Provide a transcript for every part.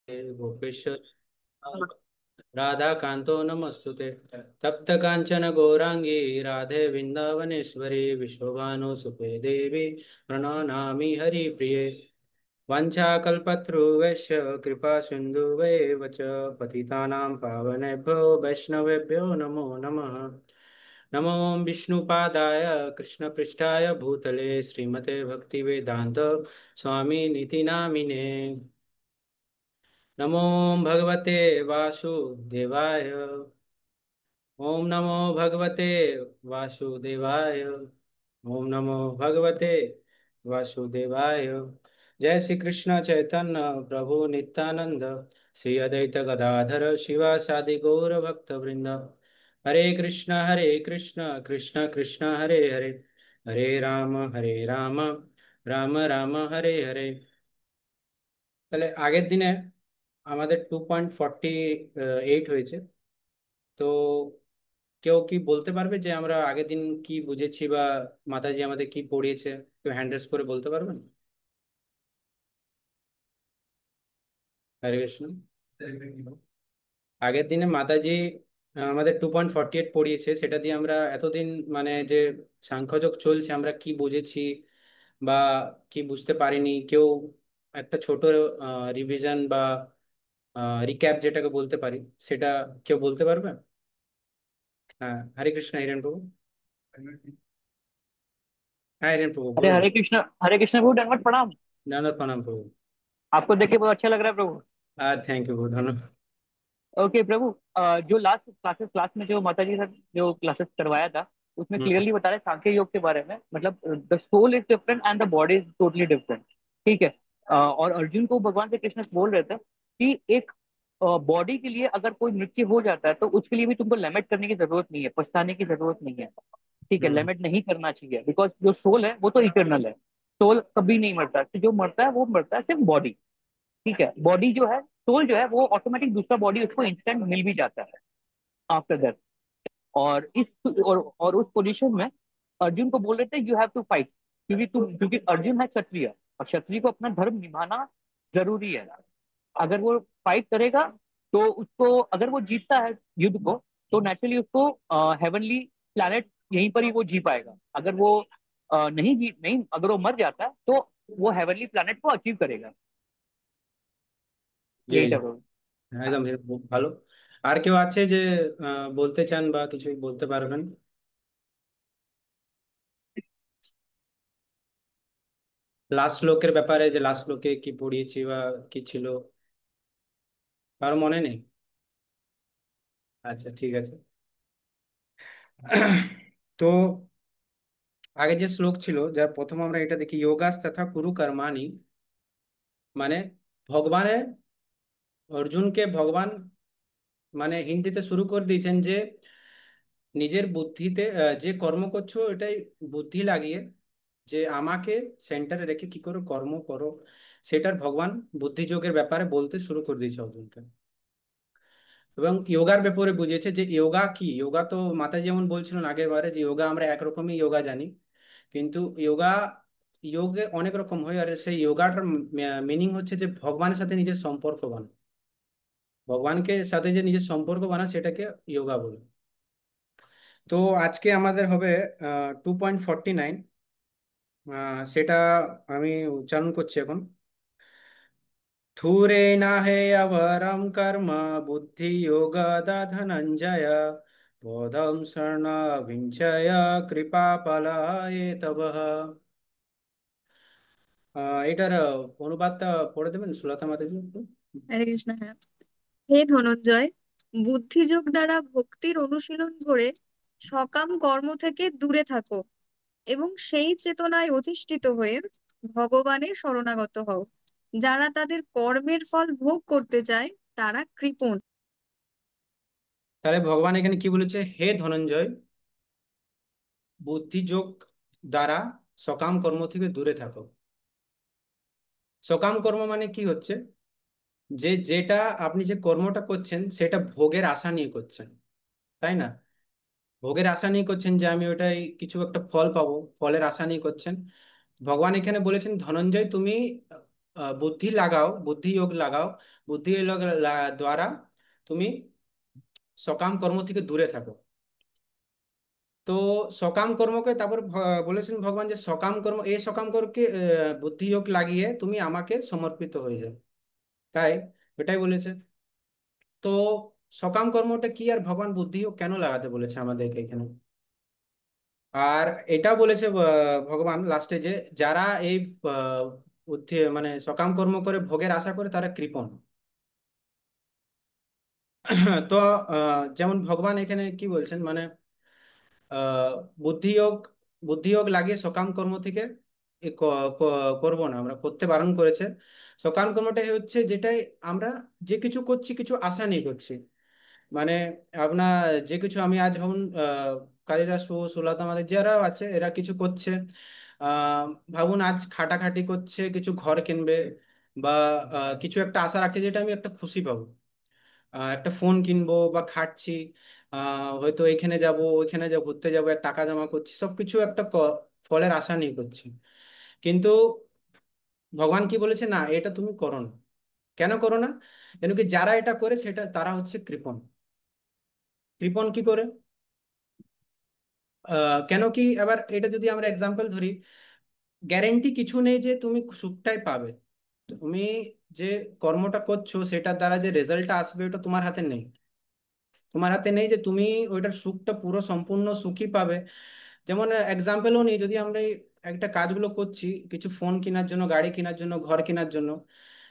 Gopeshwar Radha Kanto नमस्तुते। तप्त कांचन गौरांगी राधे वृंदावनेश्वरी विश्वभानुसुते देवी प्रणनामि हरिप्रिये। वाञ्छाकल्पतरुभ्यश्च कृपा सिन्धुभ्येव च पतितानां पावनेभ्यो वैष्णवेभ्यो नमो नमः। नमो विष्णुपादाय कृष्णपृष्ठाय भूतले श्रीमते भक्तिवेदान्त स्वामिनिति नामिने। नमो भगवते वासुदेवाय। ओम नमो भगवते वासुदेवाय। ओम नमो भगवते वासुदेवाय। जय श्री कृष्ण चैतन्य प्रभु नित्यानंद श्री अद्वैत गदाधर शिवासादि गौर भक्त वृंद। हरे कृष्ण कृष्ण कृष्ण हरे हरे, हरे राम राम राम हरे हरे। তাহলে আগের দিনে আমাদের 2.48 হয়েছে। তো কেউ কি বলতে পারবে যে আমরা আগের দিন কি বুঝেছি বা মাতাজি আমাদের কি পড়িয়েছে? কেউ হ্যান্ড রেজ করে বলতে পারবেন? হরে কৃষ্ণ। আগের দিনে মাতাজি আমাদের 2.48 পড়িয়েছে, সেটা দিয়ে আমরা এতদিন মানে যে সাংখ্যযোগ চলছে আমরা কি বুঝেছি বা কি বুঝতে পারিনি, কেউ একটা ছোট রিভিশন বা রিক্যাপ যেটাকে বলতে পারি, সেটা কেউ বলতে পারবে? হ্যাঁ, হরে কৃষ্ণ হিরেন প্রভু। হ্যাঁ হিরেন প্রভু अरे বলুন। हरे कृष्ण प्रभु दंडवत प्रणाम। धन्यवाद प्रणाम प्रभु। आपको देख के बहुत अच्छा लग रहा है प्रभु। थैंक यू प्रभु, धन्यवाद। ओके प्रभु। जो लास्ट क्लास में जो माता जी ने जो क्लासेस करवाया था उसमें हम्म। क्लियरली बता रहे सांख्य योग के बारे में, मतलब the soul is different and the body is totally different. ठीक है। और अर्जुन को भगवान श्री कृष्ण बोल रहे थे कि एक बॉडी के लिए अगर कोई मृत्यु हो जाता है तो उसके लिए भी तुमको लिमिट करने की जरूरत नहीं है, पछताने की जरूरत नहीं है। ठीक है, हम्म। लिमिट नहीं करना चाहिए बिकॉज जो सोल है वो तो इटर्नल है। सोल कभी नहीं मरता, तो जो मरता है वो मरता है सिर्फ बॉडी। ठीक है, बॉडी जो है, सोल जो है वो ऑटोमेटिक दूसरा बॉडी उसको इंस्टेंट मिल भी जाता है आफ्टर दैट। और उस पोजीशन में अर्जुन को बोल रहे थे यू हैव टू फाइट, क्योंकि अर्जुन है क्षत्रिय और क्षत्रिय को अपना धर्म निभाना जरूरी है। अगर वो फाइट करेगा तो उसको, अगर वो जीतता है युद्ध को, तो नेचुरली उसको हेवनली प्लैनेट यहीं पर ही वो जी पाएगा। अगर वो नहीं, अगर वो मर जाता है तो वो हेवनली प्लैनेट को अचीव करेगा। জি यही জি, था bro। একদম খুব ভালো। আর কেউ আছে যে বলতে চান বা কিছু বলতে পারবেন? লাস্ট শ্লোকের ব্যাপারে, যে লাস্ট শ্লোকে কি পড়িয়েছি বা কি ছিল, কারো মনে নেই? আচ্ছা ঠিক আছে। তো আগে যে শ্লোক ছিল, যার প্রথম আমরা এটা দেখি, যোগাস তথা কুরু কর্মাণি, মানে ভগবানের, অর্জুনকে ভগবান মানে হিন্দিতে শুরু করে দিয়েছেন যে নিজের বুদ্ধিতে যে কর্ম করছো এটাই বুদ্ধি লাগিয়ে, যে আমাকে সেন্টারে রেখে কি করে কর্ম করো, সেটার ভগবান বুদ্ধিযোগের ব্যাপারে বলতে শুরু করে দিয়েছে অর্জুনকে। এবং যোগার ব্যাপারে বুঝিয়েছে যে যোগা কি। যোগা তো মাতাজি যেমন বলছিলেন আগের বারে, যে যোগা আমরা একরকমই যোগা জানি, কিন্তু যোগা, যোগে অনেক রকম হয়, আর সেই যোগাটার মিনিং হচ্ছে যে ভগবানের সাথে নিজের সম্পর্ক বানা, ভগবানকে সাথে যে নিজের সম্পর্ক বানা, সেটাকে যোগা বলে। তো আজকে আমাদের হবে 2.49, সেটা আমি উচ্চারণ করছি এখন। থুরেনা হে অবরম কর্ম বুদ্ধি যোগ ধনঞ্জয় বোধম শরণ ভিঞ্চয় কৃপা পলায়ে তব। এটার অনুবাদটা পড়ে দেবেন সুলতা মাতাজি একটু? হরে কৃষ্ণ। হ্যাঁ, হে ধনঞ্জয়, বুদ্ধিযোগ দ্বারা ভক্তির অনুশীলন করে সকাম কর্ম থেকে দূরে থাকো এবং সেই চেতনায় অধিষ্ঠিত হয়ে ভগবানের শরণাগত হও। যারা তাদের কর্মের ফল ভোগ করতে চায় তারা কৃপণ। তাহলে ভগবান এখানে কি বলেছে? হে ধনঞ্জয়, বুদ্ধিযোগ দ্বারা সকাম কর্ম থেকে দূরে থাকো। সকাম কর্ম মানে কি হচ্ছে? যে যেটা আপনি যে কর্মটা করছেন সেটা ভোগের আশা নিয়ে করছেন, তাই না? ভোগের আশা নিয়ে করছেন, যে আমি ওটাই কিছু একটা ফল পাবো, ফলের আশা নিয়ে করছেন। ভগবান এখানে বলেছেন ধনঞ্জয় তুমি বুদ্ধি লাগাও, বুদ্ধি যোগ লাগাও, বুদ্ধি যোগ দ্বারা তুমি সকাম কর্ম থেকে দূরে থাকো। তো সকাম কর্মকে তারপর বলেছেন ভগবান যে সকাম কর্ম, এই সকাম কর্মকে বুদ্ধি যোগ লাগিয়ে তুমি আমাকে সমর্পিত হয়ে যাও। তাই এটাই বলেছে। তো সকাম কর্মটা কি, আর ভগবান বুদ্ধি যোগ কেন লাগাতে বলেছে আমাদেরকে এখানে? আর এটা বলেছে ভগবান লাস্টে যে যারা এই মানে সকাম কর্ম করে ভোগের আশা করে তারা কৃপণ। তো যেমন ভগবান এখানে কি বলছেন, মানে আহ বুদ্ধিযোগ, বুদ্ধিযোগ লাগিয়ে সকাম কর্ম থেকে করব না, আমরা করতে বারণ করেছে। সকাম কর্মটাই হচ্ছে যেটাই আমরা যে কিছু করছি কিছু আশা নিয়ে করছি। মানে আপনার যে কিছু আমি আজ ভাবুন কালিদাস প্রভু, সুলতা আমাদের যারা আছে এরা কিছু করছে, আহ ভাবুন আজ খাটাখাটি করছে, কিছু ঘর কিনবে বা কিছু একটা আশা রাখছে যেটা আমি একটা খুশি পাবো, একটা ফোন কিনবো বা খাচ্ছি, হয়তো এখানে যাব ওইখানে যাব, ঘুরতে যাবো, এক টাকা জমা করছি, সবকিছু একটা ফলের আশা নিয়ে করছি। কিন্তু ভগবান কি বলেছে, না এটা তুমি করো না। কেন করো না? কেন কি যারা এটা করে সেটা তারা হচ্ছে কৃপণ। কৃপণ কি করে? কেন কি, এবার এটা যদি আমরা এক্সাম্পল ধরি, গ্যারেন্টি কিছু নেই যে তুমি সুখটাই পাবে। তুমি যে কর্মটা করছো সেটার দ্বারা যে রেজাল্টটা আসবে ওটা তোমার হাতে নেই। তোমার হাতে নেই যে তুমি ওইটার সুখটা পুরো সম্পূর্ণ সুখী পাবে। যেমন এক্সাম্পলও নেই, যদি আমরা এই একটা কাজগুলো করছি কিছু ফোন কেনার জন্য, গাড়ি কেনার জন্য, ঘর কেনার জন্য,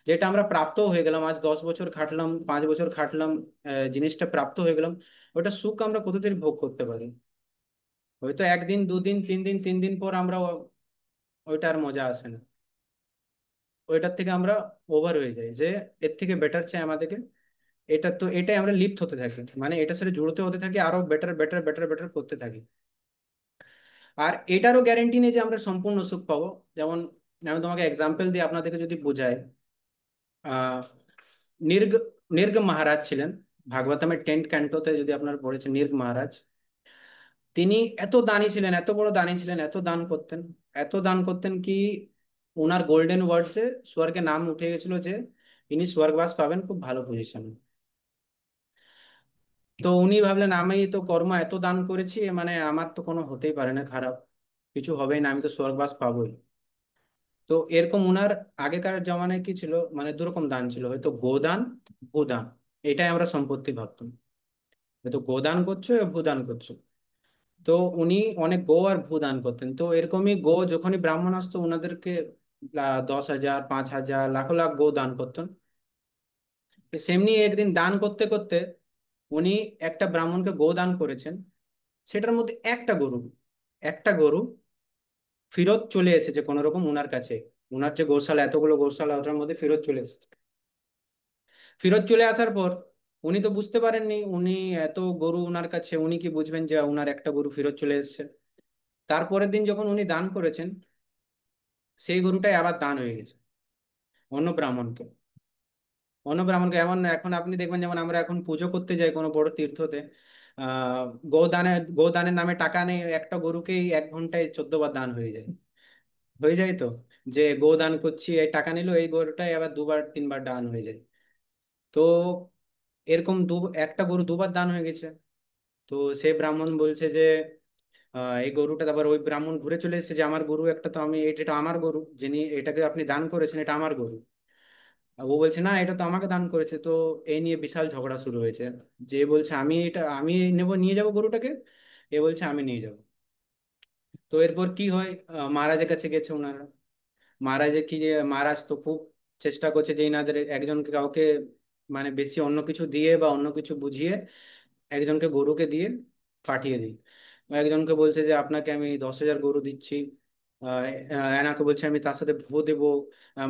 যেটা আমরা প্রাপ্ত হয়ে গেলাম, আজ 10 বছর খাটলাম, 5 বছর খাটলাম, জিনিসটা প্রাপ্ত হয়ে গেলাম, ওটা সুখ আমরা কতদিন ভোগ করতে পারি? হয়তো একদিন, দুদিন, 3 দিন, 3 দিন পর আমরা ওইটার মজা আসে না। ওইটার থেকে আমরা ওভার হয়ে যাই যে এর থেকে বেটার চাই আমাদেরকে। এটা তো এটাই আমরা লিপ্ত হতে থাকি, মানে এটার সাথে জড়তে হতে থাকি, আরো বেটার বেটার বেটার বেটার করতে থাকি। আর এটারও গ্যারেন্টি নেই যে আমরা সম্পূর্ণ সুখ পাবো। যেমন আমি তোমাকে এক্সাম্পল দিয়ে আপনাদেরকে যদি বোঝাই, আহ নির্গ নির্গ মহারাজ ছিলেন, ভাগবতমের 10th ক্যান্টোতে যদি আপনারা পড়েছেন, নির্গ মহারাজ, তিনি এত দানি ছিলেন, এত বড় দানি ছিলেন, এত দান করতেন, এত দান করতেন কি ওনার গোল্ডেন ওয়ার্ডসে স্বর্গে নাম উঠে গেছিল যে ইনি স্বর্গবাস পাবেন খুব ভালো পজিশনে। তো উনি ভাবলেন আমি তো কর্ম এত দান করেছি, মানে আমার তো কোনো হতেই পারে না খারাপ, কিছু হবেই না, আমি তো স্বর্গবাস পাবোই। তো এরকম উনার আগেকার জমানায় কি ছিল, মানে দুরকম দান ছিল, হয়তো গোদান, ভূদান, এটাই আমরা সম্পত্তি ভাবতাম। হয়তো গোদান করছো বা ভূদান করছো। তো উনি অনেক গো আর ভূ দান করতেন। তো এরকমই গো যখনই ব্রাহ্মণ আসতো ওনাদেরকে 10,000, 5,000, লাখ লাখ গো দান করতেন। তো সেমনি একদিন দান করতে করতে উনি একটা ব্রাহ্মণকে গো দান করেছেন, সেটার মধ্যে একটা গরু ফেরত চলে এসেছে কোনো রকম উনার কাছে। উনার যে গোশালা, এতগুলো গোশালা, ওটার মধ্যে ফেরত চলে এসেছে। ফেরত চলে আসার পর উনি তো বুঝতে পারেননি, উনি এত গরু উনার কাছে, উনি কি বুঝবেন যে উনার একটা গরু ফেরত চলে এসেছে। তারপরের দিন যখন উনি দান করেছেন, সেই গরুটাই আবার দান হয়ে গেছে অন্য ব্রাহ্মণকে। অন্য ব্রাহ্মণকে, এমন এখন আপনি দেখবেন যেমন আমরা এখন পুজো করতে যাই কোনো বড় তীর্থতে, আহ গোদানের নামে টাকা নেই, একটা গরুকেই 1 ঘন্টায় 14 বার দান হয়ে যায়। হয়ে যায় তো, যে গো দান করছি, এই টাকা নিল, এই গরুটাই আবার 2 বার 3 বার দান হয়ে যায়। তো এরকম একটা গরু 2 বার দান হয়ে গেছে। তো সে ব্রাহ্মণ বলছে যে এই গরুটা, তারপর ওই ব্রাহ্মণ ঘুরে চলে এসেছে যে আমার গরু একটা, তো আমি এটা আমার গরু, যিনি এটাকে আপনি দান করেছেন এটা আমার গরু। আর ও বলছে না এটা তো আমাকে দান করেছে। তো এই নিয়ে বিশাল ঝগড়া শুরু হয়েছে, যে বলছে আমি এটা আমি নিয়ে যাব গরুটাকে, এ বলছে আমি নিয়ে যাব। তো এরপর কি হয়, মহারাজের কাছে গেছে ওনারা। মহারাজের কি যে, মহারাজ তো খুব চেষ্টা করছে যে এনাদের একজনকে কাউকে মানে বেশি অন্য কিছু দিয়ে বা অন্য কিছু বুঝিয়ে একজনকে গরুকে দিয়ে পাঠিয়ে দিই। একজনকে বলছে যে আপনাকে আমি 10,000 গরু দিচ্ছি, এনাকে বলছে আমি তার সাথে ভূ দেবো,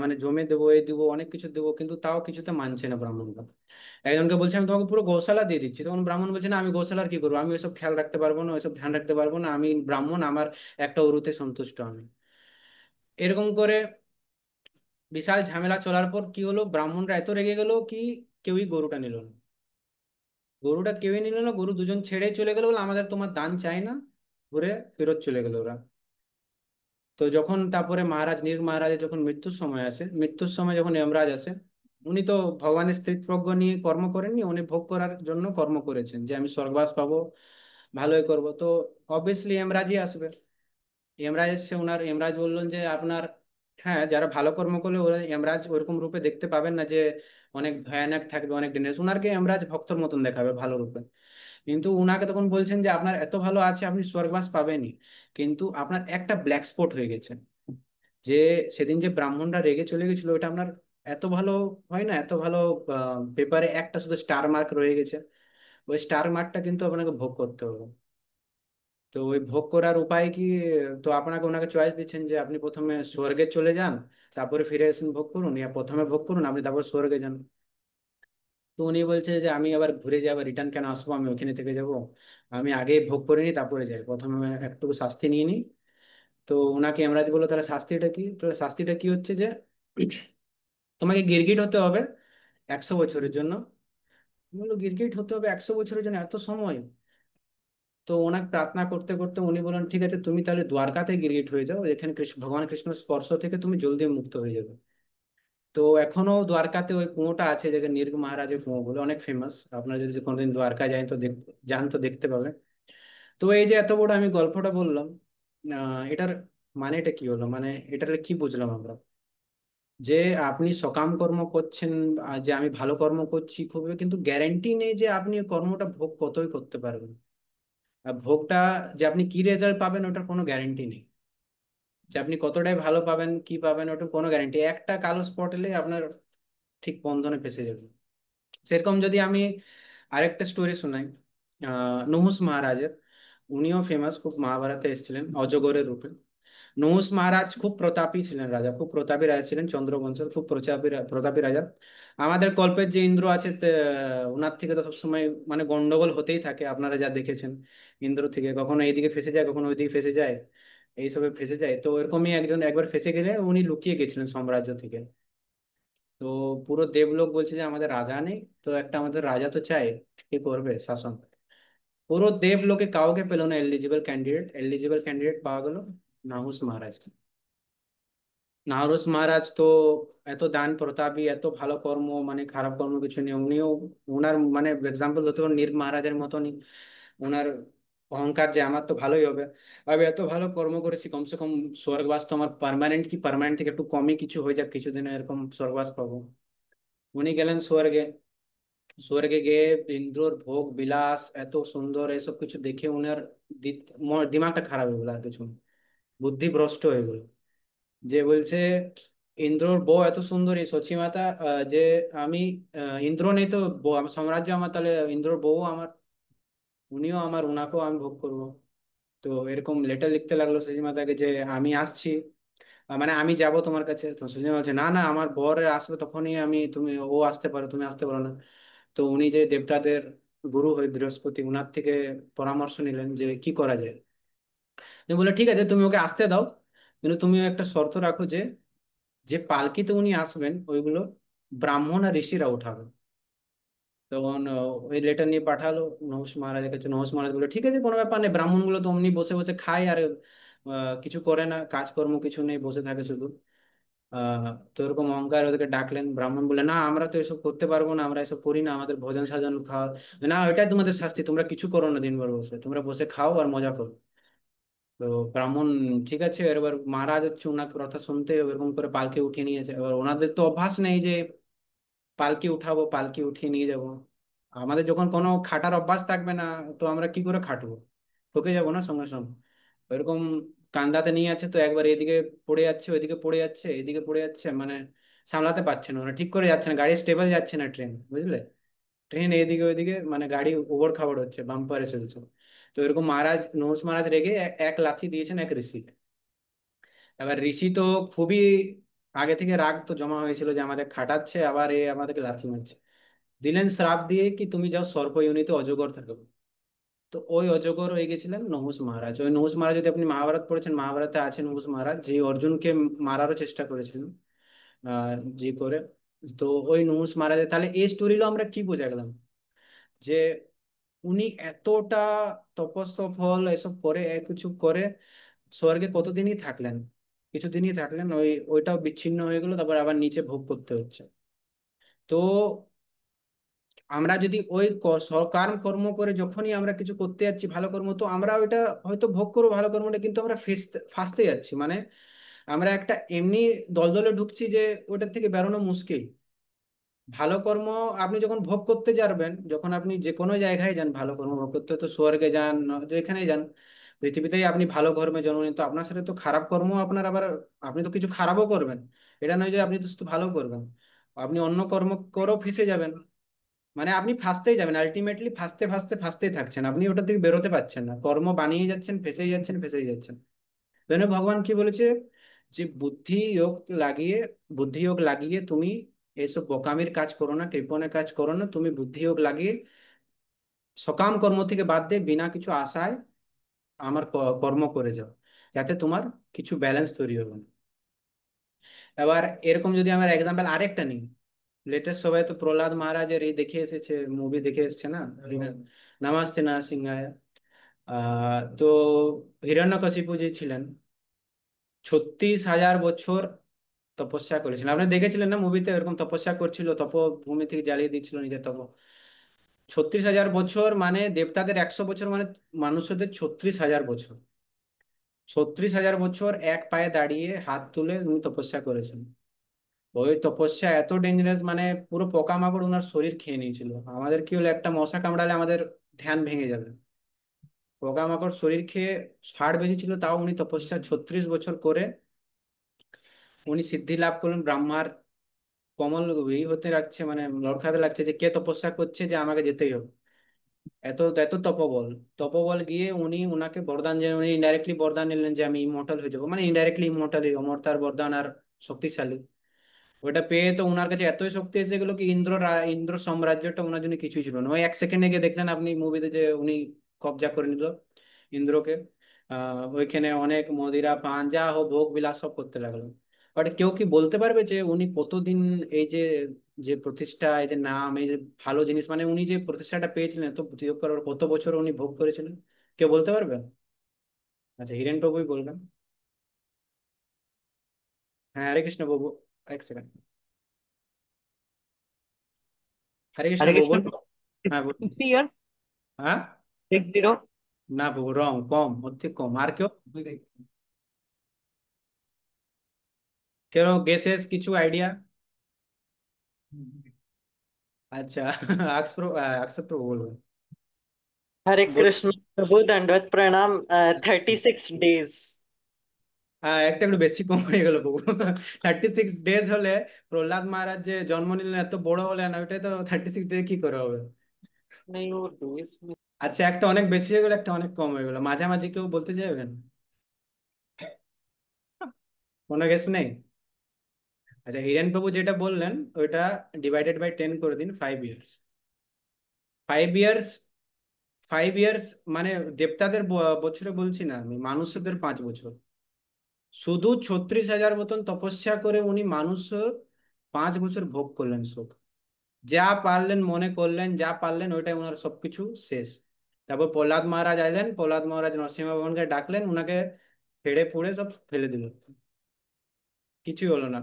মানে জমে দেবো, এই দেবো, অনেক কিছু দেবো, কিন্তু তাও কিছুতে মানছে না ব্রাহ্মণরা। একজনকে বলছে আমি তোমাকে পুরো গোশালা দিয়ে দিচ্ছি, তখন ব্রাহ্মণ বলছে না আমি গোশালার কি করবো, আমি ওইসব খেয়াল রাখতে পারবো না, ওইসব ধ্যান রাখতে পারবো না, আমি ব্রাহ্মণ, আমার একটা গরুতে সন্তুষ্ট আমি। এরকম করে বিশাল ঝামেলা চলার পর কি হলো, ব্রাহ্মণরা এত রেগে গেল কি কেউই গরুটা নিল না। গরুটা কেউই নিল না, গরু দুজন ছেড়ে চলে গেল, বলে আমাদের তোমার দান চাই না, ঘুরে ফেরত চলে গেল ওরা। তো যখন তারপরে মহারাজ নীল মহারাজের যখন মৃত্যুর সময় আসে, মৃত্যুর সময় যখন যমরাজ আসে, উনি তো ভগবানের স্থিতপ্রজ্ঞ নিয়ে কর্ম করেননি, উনি ভোগ করার জন্য কর্ম করেছেন যে আমি স্বর্গবাস পাবো, ভালোই করব। তো অবভিয়াসলি যমরাজই আসবে। যমরাজ এসছে, ওনার যমরাজ বললেন যে আপনার, হ্যাঁ যারা ভালো কর্ম করলে ওরা যমরাজ ওরকম রূপে দেখতে পাবেন না যে অনেক ভয়ানক থাকবে, অনেক ডেঞ্জারাস, ওনাকে যমরাজ ভক্তর মতন দেখাবে ভালো রূপে। কিন্তু উনাকে তখন বলছেন যে আপনার এত ভালো আছে, আপনি স্বর্গবাস পাবেনই, কিন্তু আপনার একটা ব্ল্যাক স্পট হয়ে গেছে, যে সেদিন যে ব্রাহ্মণরা রেগে চলে গেছিল ওটা আপনার এত ভালো হয় না, এত ভালো পেপারে একটা শুধু স্টার মার্ক রয়ে গেছে, ওই স্টার মার্কটা কিন্তু আপনাকে ভোগ করতে হবে। তো ওই ভোগ করার উপায় কি? তো আপনাকে ওনাকে চয়েস দিচ্ছেন যে আপনি প্রথমে স্বর্গে চলে যান, তারপরে ফিরে এসে ভোগ করুন, ইয়া প্রথমে ভোগ করুন আপনি তারপর স্বর্গে যান। তো উনি বলছে যে আমি আবার ঘুরে যাবো, রিটার্ন কেন আসবো, আমি ওখানে থেকে যাব, আমি আগে ভোগ করে নিই তারপরে যাই, প্রথমে একটু শাস্তি নিয়ে নিই। তো ওনাকে যমরাজ বললো তাহলে শাস্তিটা কি? তাহলে শাস্তিটা কি হচ্ছে যে তোমাকে গিরগিট হতে হবে 100 বছরের জন্য। বললো গিরগিট হতে হবে 100 বছরের জন্য, এত সময়? তো ওনাকে প্রার্থনা করতে করতে উনি বলেন ঠিক আছে তুমি তাহলে দ্বারকাতে গিরগিট হয়ে যাও, এখানে কৃষ্ণ ভগবান কৃষ্ণের স্পর্শ থেকে তুমি জলদি মুক্ত হয়ে যাবে। তো এখনো দ্বারকাতে ওই কুয়োটা আছে, যেটা নির্গ মহারাজের কুয়ো বলে, অনেক ফেমাস। আপনারা যদি কোনোদিন দ্বারকা যান তো যান তো দেখতে পাবেন। তো এই যে এত বড় আমি গল্পটা বললাম, এটার মানেটা কি হলো, মানে এটার কি বুঝলাম আমরা? যে আপনি সকাম কর্ম করছেন, যে আমি ভালো কর্ম করছি খুবই, কিন্তু গ্যারেন্টি নেই যে আপনি ওই কর্মটা ভোগ কতই করতে পারবেন। আর ভোগটা যে আপনি কি রেজাল্ট পাবেন ওটার কোনো গ্যারেন্টি নেই, যে আপনি কতটাই ভালো পাবেন কি পাবেন ওটার কোনো গ্যারেন্টি, একটা কালো স্পট এলে আপনার ঠিক বন্ধনে ফেসে যাবে। সেরকম যদি আমি আরেকটা স্টোরি শোনাই, নুহুস মহারাজের, উনিও ফেমাস, খুব মহাভারতে এসেছিলেন অজগরের রূপে। নহুষ মহারাজ খুব প্রতাপী ছিলেন রাজা, খুব প্রতাপী রাজা ছিলেন, চন্দ্রবংশের খুব প্রতাপী প্রতাপী রাজা। আমাদের কল্পের যে ইন্দ্র আছে ওনার থেকে তো সবসময় মানে গন্ডগোল হতেই থাকে, আপনারা যা দেখেছেন। ইন্দ্র থেকে কখনো এইদিকে ফেসে যায়, কখনো ওইদিকে ফেসে যায়, এইসবে ফেসে যায়। তো এরকমই একজন একবার ফেসে গেলে উনি লুকিয়ে গেছিলেন সাম্রাজ্য থেকে। তো পুরো দেবলোক বলছে যে আমাদের রাজা নেই, তো একটা আমাদের রাজা তো চাই, কি করবে শাসন। পুরো দেবলোকে কাউকে পেল না এলিজিবল ক্যান্ডিডেট, এলিজিবল ক্যান্ডিডেট পাওয়া গেল নাহুস মহারাজ। নাহরুস মহারাজ তো এত দান প্রতাপী, এত ভালো কর্ম, মানে খারাপ কর্ম কিছু নেই, উনিও ওনার মানে এক্সাম্পল হতে পারেন নীর মহারাজের মতনই। ওনার অহংকার যে আমার তো ভালোই হবে, আমি এত ভালো কর্ম করেছি, কমসে কম স্বর্গবাস তো আমার পার্মানেন্ট, কি পার্মানেন্ট থেকে একটু কমই কিছু হয়ে যাক, কিছুদিনে এরকম স্বর্গবাস পাবো। উনি গেলেন স্বর্গে। স্বর্গে গিয়ে ইন্দ্রর ভোগ বিলাস এত সুন্দর, এসব কিছু দেখে উনার দিমাগটা খারাপ হয়ে গেলো, আর কিছু না। বুদ্ধি ভ্রষ্ট হয়ে গেল। যে বলছে ইন্দ্রর বউ এত সুন্দরী সচি মাতা, যে আমি ইন্দ্র নেই তো আমার সাম্রাজ্য আমার, তাহলে ইন্দ্রর বউ আমার, উনিও আমার, উনাকেও আমি ভোগ করবো। তো এরকম লেটার লিখতে লাগলো সচি মাতাকে যে আমি আসছি, মানে আমি যাব তোমার কাছে। তো সচি মাতা বলছে না না, আমার বর আসবে তখনই আমি, তুমি ও আসতে পারো, তুমি আসতে পারো না। তো উনি যে দেবতাদের গুরু হয় বৃহস্পতি, উনার থেকে পরামর্শ নিলেন যে কি করা যায়। তুমি বলে ঠিক আছে তুমি ওকে আসতে দাও, কিন্তু তুমিও একটা শর্ত রাখো যে যে পালকিতে উনি আসবেন ওইগুলো ব্রাহ্মণ আর ঋষিরা উঠাবে। তখন ওই লেটার নিয়ে পাঠালো নহুষ মহারাজের কাছে। নহুষ মহারাজ বলে ঠিক আছে কোনো ব্যাপার নেই, ব্রাহ্মণ গুলো তো অমনি বসে বসে খায় আর কিছু করে না, কাজকর্ম কিছু নেই, বসে থাকে শুধু। তো এরকম অহংকার ওদেরকে ডাকলেন। ব্রাহ্মণ বলে না আমরা তো এসব করতে পারবো না, আমরা এসব করি না, আমাদের ভোজন সাজন খাওয়া, না ওইটাই তোমাদের শাস্তি, তোমরা কিছু করো না দিনভর বসে, তোমরা বসে খাও আর মজা করো। তো ব্রাহ্মণ ঠিক আছে, এবার মহারাজ হচ্ছে ওনার কথা শুনতে এরকম করে পালকি উঠিয়ে নিয়েছে। এবার ওনাদের তো অভ্যাস নেই যে পালকি উঠাবো, পালকি উঠিয়ে নিয়ে যাব। আমাদের যখন কোনো খাটার অভ্যাস থাকবে না, তো আমরা কি করে খাটবো, ঠকে যাবো না সঙ্গে সঙ্গে। ওইরকম কান্দাতে নিয়ে আছে, তো একবার এদিকে পড়ে যাচ্ছে, ওইদিকে পড়ে যাচ্ছে, এদিকে পড়ে যাচ্ছে, মানে সামলাতে পারছে না, মানে ঠিক করে যাচ্ছে না, গাড়ি স্টেবল যাচ্ছে না, ট্রেন বুঝলে, ট্রেন এইদিকে ওইদিকে মানে গাড়ি ওবর খাবড় হচ্ছে, বাম্পারে চলছে। তো এরকম মহারাজ নহুষ মহারাজ রেগে এক লাথি দিয়েছেন এক ঋষি। এবার ঋষি তো খুবই আগে থেকে রাগ তো জমা হয়েছিল যে আমাদের খাটাচ্ছে, আবার এ আমাদেরকে লাথি মারছে। দিলেন শ্রাপ দিয়ে কি তুমি যাও সর্প যোনিতে অজগর থাকো। তো ওই অজগর হয়ে গেছিলেন নহুষ মহারাজ। ওই নহুষ মহারাজ, যদি আপনি মহাভারত পড়েছেন, মহাভারতে আছে নহুষ মহারাজ যে অর্জুনকে মারারও চেষ্টা করেছিলেন, যে করে। তো ওই নহুষ মহারাজের তাহলে এই স্টোরিগুলো আমরা কি বোঝা গেলাম, যে উনি এতটা তপস্য ফল এসব করে কিছু করে স্বর্গে কতদিনই থাকলেন। কিছুদিনই থাকলেন, ওইটাও বিচ্ছিন্ন হয়ে গেলো, তারপর আবার নিচে ভোগ করতে হচ্ছে। তো আমরা যদি ওই সকাম কর্ম করে যখনই আমরা কিছু করতে যাচ্ছি ভালো কর্ম, তো আমরা ওইটা হয়তো ভোগ করবো ভালো কর্মটা, কিন্তু আমরা ফাঁসতে যাচ্ছি, মানে আমরা একটা এমনি দলদলে ঢুকছি যে ওটার থেকে বেরোনো মুশকিল। ভালো কর্ম আপনি যখন ভোগ করতে যাবেন, যখন আপনি যে কোনো জায়গায় যান ভালো কর্ম ভোগ করতে, তো স্বর্গে যান, যেখানেই যান পৃথিবীতেই, আপনি ভালো কর্মে জন্ম নিন, তো আপনার সাথে তো খারাপ কর্ম আপনার আবার, আপনি তো কিছু খারাপও করবেন। এটা নয় যে আপনি তো শুধু ভালো করবেন, আপনি অন্য কর্ম করেও ফেঁসে যাবেন। মানে আপনি ফাঁসতেই যাবেন, আলটিমেটলি ফাঁসতে ফাঁসতে ফাঁসতেই থাকছেন, আপনি ওটা থেকে বেরোতে পারছেন না, কর্ম বানিয়ে যাচ্ছেন, ফেঁসেই যাচ্ছেন, ফেঁসেই যাচ্ছেন। জন্য ভগবান কি বলেছে, যে বুদ্ধি যোগ লাগিয়ে তুমি এইসব বোকামির কাজ করো না, কৃপণের কাজ করো না, তুমি বুদ্ধি যোগ লাগিয়ে সকাম কর্ম থেকে বাদ দিয়ে বিনা কিছু আশায় আমার কর্ম করে যাও, যাতে তোমার কিছু ব্যালেন্স তৈরি হবে। এবার এরকম যদি আমার এক্সাম্পল আরেকটা নিই, লেটেস্ট সবাই তো প্রহ্লাদ মহারাজের এই দেখে এসেছে, মুভি দেখে এসেছে না, নমস্তে নরসিংহায়। তো হিরণ্যকশিপু যে ছিলেন, 36,000 বছর তপস্যা করেছিলেন, আপনি দেখেছিলেন না মুভিতে, এরকম তপস্যা করছিল, তপভূমি থেকে জ্বালিয়ে দিচ্ছিল নিজের তপ। 36,000 বছর মানে দেবতাদের 100 বছর, মানে মানুষদের 36,000 বছর। 36,000 বছর এক পায়ে দাঁড়িয়ে হাত তুলে উনি তপস্যা করেছেন। ওই তপস্যা এত ডেঞ্জারাস, মানে পুরো পোকামাকড় ওনার শরীর খেয়ে নিয়েছিল। আমাদের কি হলো, একটা মশা কামড়ালে আমাদের ধ্যান ভেঙে যাবে, পোকামাকড় শরীর খেয়ে ষাঁড় বেঁচেছিল, তাও উনি তপস্যা 36 বছর করে উনি সিদ্ধি লাভ করলেন। ব্রহ্মার কমল এই হতে লাগছে, মানে লড়খাতে লাগছে যে কে তপস্যা করছে, যে আমাকে যেতেই হবে। এত এত তপবল, তপবল গিয়ে উনি উনাকে বরদান, যে উনি ইনডাইরেক্টলি বরদান নিলেন যে আমি ইমর্টাল হয়ে যাবো, মানে ইনডাইরেক্টলি ইমর্টাল, অমরতার বরদান আর শক্তিশালী। ওটা পেয়ে তো ওনার কাছে এতই শক্তি এসে গেলো কি ইন্দ্র সাম্রাজ্যটা ওনার জন্য কিছুই ছিল না। ওই 1 সেকেন্ডে গিয়ে দেখলেন আপনি মুভিতে যে উনি কবজা করে নিল ইন্দ্রকে। ওইখানে অনেক মদিরা পান যা হো ভোগ বিলাস সব করতে লাগলো। বাট কেউ কি বলতে পারবে যে উনি কতদিন এই যে যে প্রতিষ্ঠা, এই যে নাম, এই যে ভালো জিনিস, মানে উনি যে প্রতিষ্ঠাটা পেয়েছিলেন এত প্রয়োগ করার কত বছর উনি ভোগ করেছিলেন, কেউ বলতে পারবে? আচ্ছা, হিরেন বাবুই বলবেন। হ্যাঁ, হরে কৃষ্ণ বাবু, 1 সেকেন্ড। হরে কৃষ্ণ हरे বাবু कृष्ण। বলবো। হ্যাঁ বলুন। 60 ईयर। হ্যাঁ, 60। না বাবু, রং, কম, ওর থেকে কম। আর কেউ, কেউ গেসেস, কিছু আইডিয়া? আচ্ছা, অক্ষর প্রভু বলবেন। हरे বল। कृष्ण प्रभु दंडवत प्रणाम। 36 days। একটা একটু বেশি কম হয়ে গেল বাবু। 36 ডেজ হলে প্রহ্লাদ মহারাজ যে জন্ম নিলেন এত বড় হলেন, ওইটাই তো 36 ডে কি করে হবে? नहीं वो डेज में। আচ্ছা, একটা অনেক বেশি হয়ে গেল, একটা অনেক কম হয়ে গেল, মাঝামাঝি কেউ বলতে চাইবেন? কোনো গেস নেই? আচ্ছা, হিরেন বাবু যেটা বললেন ওইটা ডিভাইডেড বাই 10 করে দিন, 5 ইয়ার্স। 5 ইয়ার্স, 5 ইয়ার্স মানে দেবতাদের বছরে বলছি না আমি, মানুষদের 5 বছর। শুধু 36,000 মতন তপস্যা করে উনি মানুষ 5 বছর ভোগ করলেন সুখ। যা পারলেন মনে করলেন, যা পারলেন ওইটাই ওনার সবকিছু শেষ। তারপর প্রহ্লাদ মহারাজ আইলেন, প্রহ্লাদ মহারাজ নরসিংহ ভগবানকে ডাকলেন, উনাকে ফেড়ে ফুড়ে সব ফেলে দিল, কিছুই হলো না।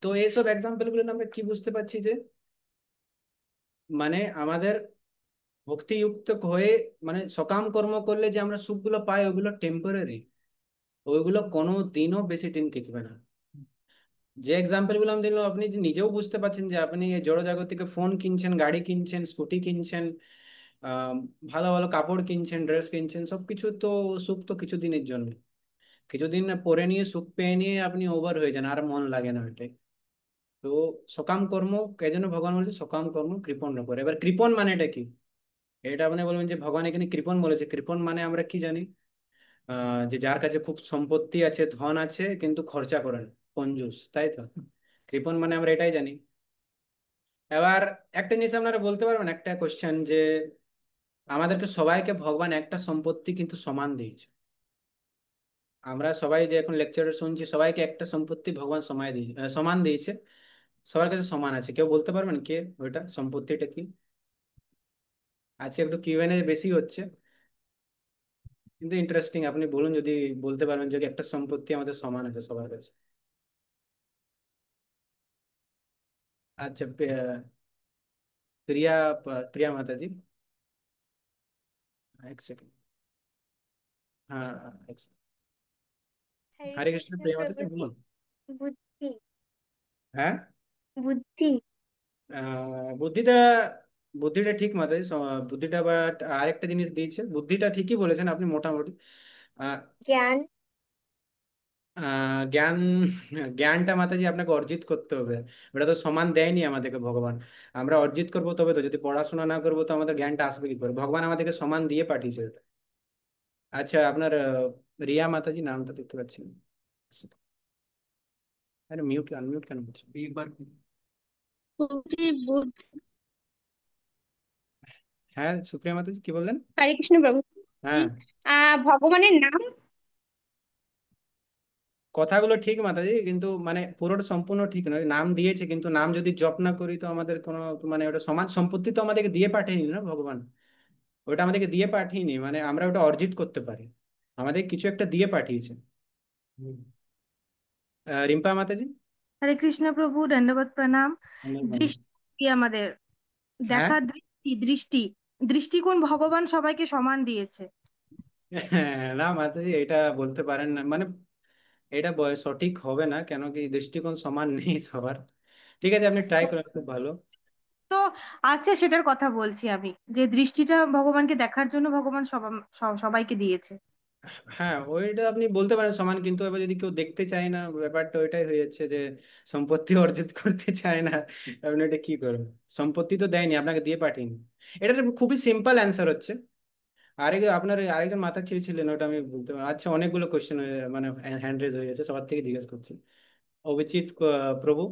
তো এইসব এক্সাম্পল গুলো আমরা কি বুঝতে পারছি, যে মানে আমাদের ভক্তিযুক্ত হয়ে, মানে সকাম কর্ম করলে যে আমরা সুখগুলো পাই ওগুলো টেম্পোরারি, ওইগুলো কোনো দিনও বেশি দিন টিকবে না। যে এক্সাম্পল গুলো আমি দিলাম, আপনি যে নিজেও বুঝতে পারছেন যে আপনি এই জড়জাগতিকে ফোন কিনছেন, গাড়ি কিনছেন, স্কুটি কিনছেন, আহ ভালো ভালো কাপড় কিনছেন, ড্রেস কিনছেন, সবকিছু তো সুখ তো কিছুদিনের জন্য, কিছুদিন পরে নিয়ে সুখ পেয়ে নিয়ে আপনি ওভার হয়ে যান, আর মন লাগে না ওইটাই। তো সকাম কর্ম, এই জন্য ভগবান বলেছে সকাম কর্ম কৃপণ ন করে। এবার কৃপণ মানে এটা কি? এটা আপনি বলবেন যে ভগবান এখানে কৃপণ বলেছে, কৃপণ মানে আমরা কি জানি? যে যার কাছে খুব সম্পত্তি আছে, ধন আছে, কিন্তু খরচা করেন, কঞ্জুস, তাই তো? কৃপণ মানে আমরা এটাই জানি। এবার একটা জিনিস আপনারা বলতে পারবেন, একটা কোশ্চেন, যে আমাদেরকে সবাইকে ভগবান একটা সম্পত্তি কিন্তু সমান দিয়েছে। আমরা সবাই যে এখন লেকচারে শুনছি, সবাইকে একটা সম্পত্তি ভগবান সমান দিয়েছে, সবার কাছে সমান আছে। কেউ বলতে পারবেন কে ওইটা সম্পত্তিটা কি? আজকে একটু কিউএনএ বেশি হচ্ছে। কিন্তু ইন্টারেস্টিং, আপনি বলুন যদি বলতে পারবেন যে একটা সম্পত্তি আমাদের সমান আছে সবার কাছে। আচ্ছা, প্রিয়া, প্রিয়া মাতাজি, এক সেকেন্ড। হ্যাঁ, এক second। हरे হরে কৃষ্ণ, कृष्ण প্রিয়া प्रभु মাতাজি जी। বলুন। बुद्धि। হ্যাঁ, बुद्धि। বুদ্ধিটা, বুদ্ধিটা ঠিক মাতাজি, বুদ্ধিটা, বাট আরেকটা জিনিস দিয়েছে, বুদ্ধিটা ঠিকই বলেছেন আপনি মোটামুটি। আহ, ज्ञान। জ্ঞান, জ্ঞানটা মাতাজি আপনাকে অর্জিত করতে হবে। ওটা তো সমান দেয়নি আমাদেরকে ভগবান, আমরা অর্জিত করবো তবে তো। যদি পড়াশোনা না করবো তো আমাদের জ্ঞানটা আসবে কি করে? ভগবান আমাদেরকে সমান দিয়ে পাঠিয়েছে ওটা। আচ্ছা, আপনার রিয়া মাতাজি নামটা দেখতে পাচ্ছি না। আরে মিউট, আনমিউট কেন হচ্ছে একবার? जी बुद्ध। হ্যাঁ, সুপ্রিয়া মাতাজি কি বললেন? हरे कृष्ण प्रभु जी। হ্যাঁ, ভগবানের নাম। কথাগুলো ঠিক মাতাজি, কিন্তু মানে পুরোটা সম্পূর্ণ ঠিক নয়। নাম দিয়েছে, কিন্তু নাম যদি জপ না করি তো আমাদের কোনো, মানে ওটা সমাজ সম্পত্তি তো আমাদেরকে দিয়ে পাঠায়নি না ভগবান। ওটা আমাদেরকে দিয়ে পাঠিয়েনি, মানে আমরা ওটা অর্জিত করতে পারি। আমাদের কিছু একটা দিয়ে পাঠিয়েছে। হুম। রিম্পা মাতাজি। হরে কৃষ্ণ প্রভু, দণ্ডবত প্রণাম। ধন্যবাদ। দৃষ্টি আমাদের হ্যাঁ, দেখার দৃষ্টি, দৃষ্টি দৃষ্টিকোণ ভগবান সবাইকে সমান দিয়েছে। হ্যাঁ, না মাতাজি এটা বলতে পারেন না, মানে এটা সঠিক হবে না, কেন কি দৃষ্টিকোণ সমান নেই সবার। ঠিক আছে, আপনি ট্রাই করেন, খুব ভালো। তো আছে, সেটার কথা বলছি আমি, যে দৃষ্টিটা ভগবানকে দেখার জন্য ভগবান সবাইকে দিয়েছে। হ্যাঁ, ওইটা আপনি বলতে পারেন সমান, কিন্তু এবার যদি কেউ দেখতে চায় না, ব্যাপারটা ওইটাই হয়ে যাচ্ছে যে সম্পত্তি অর্জিত করতে চায় না, আপনি এটা কি করবেন? সম্পত্তি তো দেয়নি, আপনাকে দিয়ে পাঠিয়েনি। এটার খুবই সিম্পল অ্যান্সার হচ্ছে, আপনার আরেকজন মাথা ছিঁড়েছিলেন, ওটা আমি বলতে পারি। আচ্ছা, অনেকগুলো কোশ্চেন মানে হ্যান্ড রেজ হয়ে গেছে, সবার থেকে জিজ্ঞেস করছি। অভিজিৎ প্রভু।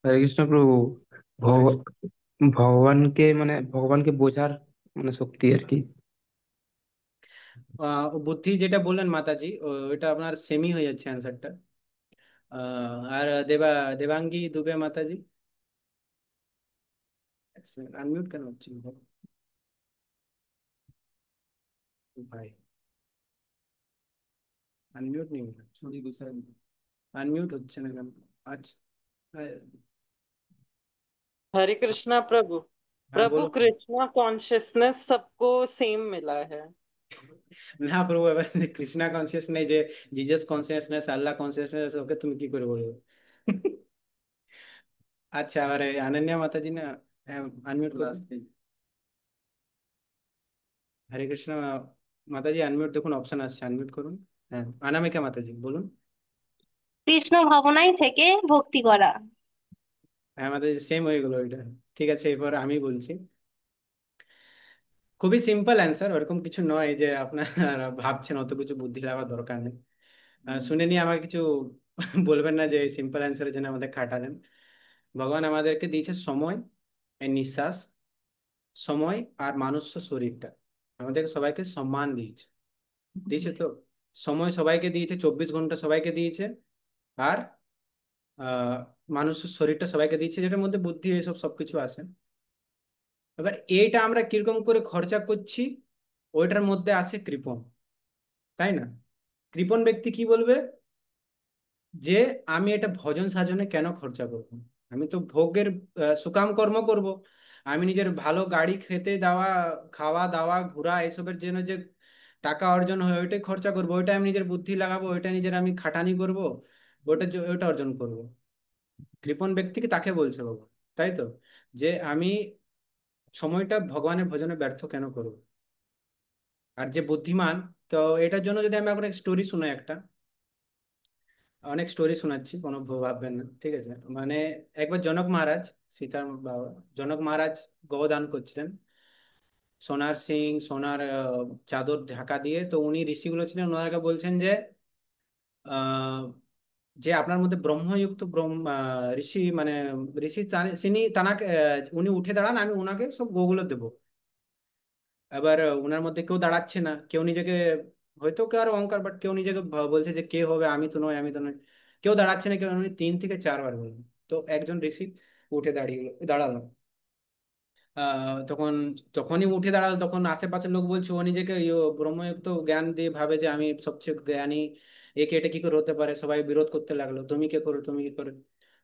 হরে কৃষ্ণ প্রভু। হরে ভগ- ভগবানকে বোঝার মানে শক্তি আর কি। বুদ্ধি যেটা বললেন মাতাজি, ওইটা আপনার সেমি হয়ে যাচ্ছে অ্যান্সারটা। আর দেবাঙ্গী দুবে মাতাজি, আনমিউট কেন হচ্ছে ভাই? আনমিউট নেই, আনমিউট হচ্ছে না কেন? আচ্ছা, আহ, हरे कृष्णा प्रभु। হ্যাঁ प्रभु বলুন। कृष्णा कॉन्शियसनेस सबको सेम मिला है। না প্রভু, এবার কৃষ্ণা কনসিয়াস নেই যে জিজাস কনসিয়াসনেস, আল্লাহ কনসিয়াসনেস, ওকে তুমি কি করে বলবো? আচ্ছা, আবার এই অনন্যা মাতাজি না, আনমিউট করুন। হরে কৃষ্ণ মাতাজি, আনমিউট দেখুন, অপশন আসছে, আনমিউট করুন। হ্যাঁ, অনামিকা মাতাজি বলুন। কৃষ্ণ ভাবনাই থেকে ভক্তি করা। হ্যাঁ মাতাজি, সেম হয়ে গেলো ওইটা। ঠিক আছে, এবার আমি বলছি। খুবই সিম্পল অ্যান্সার, ওরকম কিছু নয় যে আপনার ভাবছেন অত কিছু বুদ্ধি লাগার দরকার নেই। শুনে নিয়ে আমাকে কিছু বলবেন না যে সিম্পল অ্যান্সারের জন্য আমাদের খাটালেন। ভগবান আমাদেরকে দিয়েছে সময়, এই নিঃশ্বাস, সময় আর মানুষ্য শরীরটা, আমাদের সবাইকে সম্মান দিয়েছে। দিয়েছে তো, সময় সবাইকে দিয়েছে, 24 ঘন্টা সবাইকে দিয়েছে। আর আহ মানুষের শরীরটা সবাইকে দিচ্ছে, যেটার মধ্যে বুদ্ধি এসব সবকিছু আছে। এবার এইটা আমরা কিরকম করে খরচা করছি, ওইটার মধ্যে আছে কৃপণ, তাই না? কৃপণ ব্যক্তি কি বলবে যে আমি এটা ভজন সাজনে কেন খরচা করব? আমি তো ভোগের সুকাম কর্ম করব। আমি নিজের ভালো গাড়ি খেতে দেওয়া, খাওয়া দাওয়া ঘোরা এসবের জন্য যে টাকা অর্জন হয় ওইটাই খরচা করব, ওইটা আমি নিজের বুদ্ধি লাগাবো, ওইটা নিজের আমি খাটানি করব, ওইটা অর্জন করব। কৃপণ ব্যক্তিকে তাকে বলছে বাবা, তাই তো, যে আমি সময়টা ভগবানের ভজনে ব্যর্থ কেন করব? আর যে বুদ্ধিমান, তো এটার জন্য যদি আমি এখন স্টোরি শোনাই একটা, অনেক স্টোরি শোনাচ্ছি, কোনো ভাববেন না, ঠিক আছে? মানে একবার জনক মহারাজ, সীতার বাবা জনক মহারাজ গোদান করছিলেন, সোনার সিং, সোনার চাদর ঢাকা দিয়ে। তো উনি ঋষিগুলো ছিলেন, ওনাকে বলছেন যে আহ, যে আপনার মধ্যে ব্রহ্মযুক্ত ঋষি, মানে ঋষি তিনি তানাকে উনি উঠে দাঁড়ান, আমি ওনাকে সব গোগুলো দেবো। এবার ওনার মধ্যে কেউ দাঁড়াচ্ছে না, কেউ নিজেকে, হয়তো কেউ আর অহংকার, বাট কেউ নিজেকে বলছে যে কে হবে, আমি তো নয়, আমি তো নয়। কেউ দাঁড়াচ্ছে না, কেউ, উনি 3 থেকে 4 বার বললেন। তো একজন ঋষি উঠে দাঁড়ালো। তখন যখনই উঠে দাঁড়ালো তখন আশেপাশের লোক বলছে ও নিজেকে ব্রহ্মযুক্ত জ্ঞান দিয়ে ভাবে যে আমি সবচেয়ে জ্ঞানী, একে এটা কি করে হতে পারে, সবাই বিরোধ করতে লাগলো, তুমি কে করো, তুমি কি করে।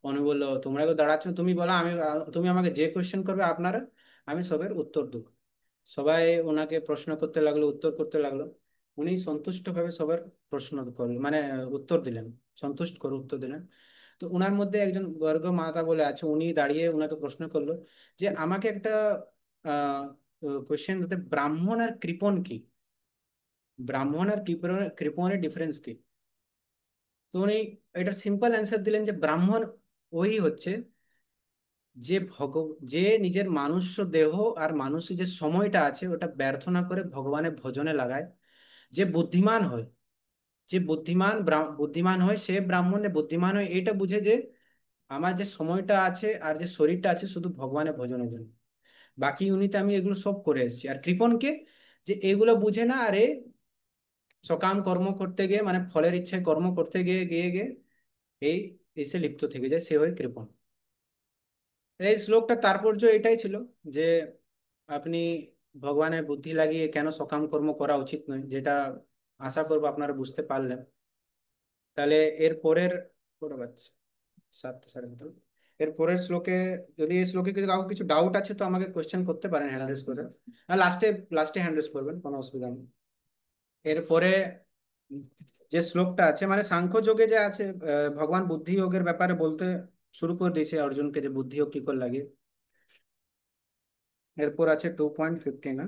অনু বললো তোমরা কেউ দাঁড়াচ্ছ, তুমি বলো, আমি তুমি আমাকে যে কোয়েশ্চেন করবে আপনারা, আমি সবের উত্তর দেবো। সবাই ওনাকে প্রশ্ন করতে লাগলো, উত্তর করতে লাগলো। উনি সন্তুষ্টভাবে সবার প্রশ্ন করলেন, মানে উত্তর দিলেন, সন্তুষ্ট করে উত্তর দিলেন। তো ওনার মধ্যে একজন গর্গ মাতা বলে আছে, উনি দাঁড়িয়ে ওনাকে প্রশ্ন করলো যে আমাকে একটা কোয়েশ্চেন দিতে, ব্রাহ্মণ আর কৃপণ কি, ব্রাহ্মণ আর কৃপণের ডিফারেন্স কি। তো উনি এটা সিম্পল অ্যান্সার দিলেন যে ব্রাহ্মণ ওই হচ্ছে যে যে নিজের মানুষ দেহ আর মানুষের যে সময়টা আছে ওটা ব্যর্থ না করে ভগবানের ভজনে লাগায়। যে বুদ্ধিমান হয়, যে বুদ্ধিমান হয় সে ব্রাহ্মণে বুদ্ধিমান হয় এটা বুঝে যে আমার যে সময়টা আছে আর যে শরীরটা আছে শুধু ভগবানের ভজনের জন্য, বাকি ইউনিতে আমি এগুলো সব করে এসেছি। আর কৃপণকে, যে এগুলো বুঝে না, আরে সকাম কর্ম করতে গিয়ে মানে ফলের ইচ্ছায় কর্ম করতে গিয়ে গিয়ে গিয়ে এই এসে লিপ্ত থেকে যায়, সে হয় কৃপণ। এই শ্লোকটা তাৎপর্য এটাই ছিল যে আপনি ভগবানের বুদ্ধি লাগিয়ে কেন সকাম কর্ম করা উচিত নয়, যেটা আশা করবো আপনারা বুঝতে পারলেন। তাহলে এর পরের কটা বাজছে, 7:30। এর পরের শ্লোকে, যদি এই শ্লোকে কিছু কাউকে কিছু ডাউট আছে তো আমাকে কোশ্চেন করতে পারেন হ্যান্ড রেজ করে, আর লাস্টে লাস্টে হ্যান্ড রেজ করবেন, কোনো অসুবিধা নেই। এরপরে যে শ্লোকটা আছে মানে সাংখ্য যোগে যে আছে, ভগবান বুদ্ধি যোগের ব্যাপারে বলতে শুরু করে দিয়েছে অর্জুনকে যে বুদ্ধি যোগ কি করে লাগে। এরপর আছে 2.15 না,